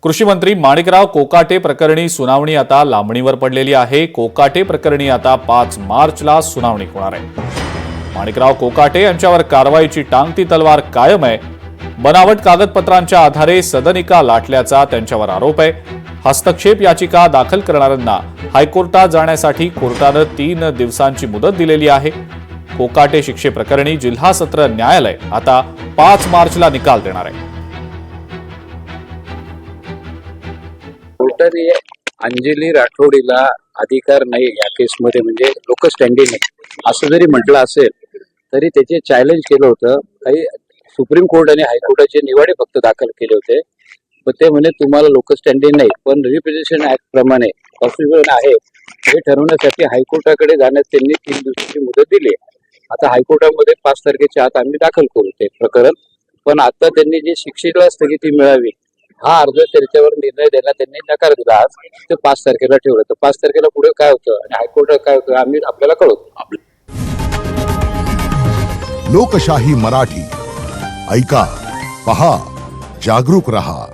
कृषी मंत्री माणिकराव कोकाटे प्रकरणी सुनावणी आता लांबणीवर पडलेली आहे। कोकाटे प्रकरणी आता 5 मार्चला सुनावणी होणार आहे। माणिकराव कोकाटे यांच्यावर कारवाईची टांगती तलवार कायम आहे। बनावट कागदपत्रांच्या आधारे सदनिका लाटल्याचा त्यांच्यावर आरोप आहे। हस्तक्षेप याचिका दाखल करणाऱ्यांना हायकोर्टात जाण्यासाठी कोर्टाने 3 दिवसांची मुदत दिलेली आहे। कोकाटे शिक्षेप्रकरणी जिल्हा सत्र न्यायालय आता 5 मार्चला निकाल देणार आहे। कोर्टाने अंजली राठोडीला अधिकार नाही या केसमध्ये, म्हणजे लोक स्टँडिंग आहे असं जरी म्हटलं असेल तरी त्याचे चॅलेंज केलं होतं। काही सुप्रीम कोर्ट आणि हायकोर्टाचे निवाडे फक्त दाखल केले होते, पण ते म्हणे तुम्हाला लोक स्टँडिंग नाही, पण रिप्रेझेंटेशन ऍक्ट प्रमाणे पॉसिबल आहे हे ठरवण्यासाठी हायकोर्टाकडे जाण्यास त्यांनी 3 दिवसाची मुदत दिली। आता हायकोर्टामध्ये 5 तारखेच्या आत आम्ही दाखल करू ते प्रकरण, पण आता त्यांनी जी शिक्षेला स्थगिती मिळावी हा अर्ज त्याच्यावर निर्णय द्यायला त्यांनी नकार दिला। आज ते 5 तारखेला ठेवलं, तर 5 तारखेला पुढे काय होतं आणि हायकोर्टात काय होतं आम्ही आपल्याला कळवतो। लोकशाही मराठी ऐका, पहा, जागरूक रहा।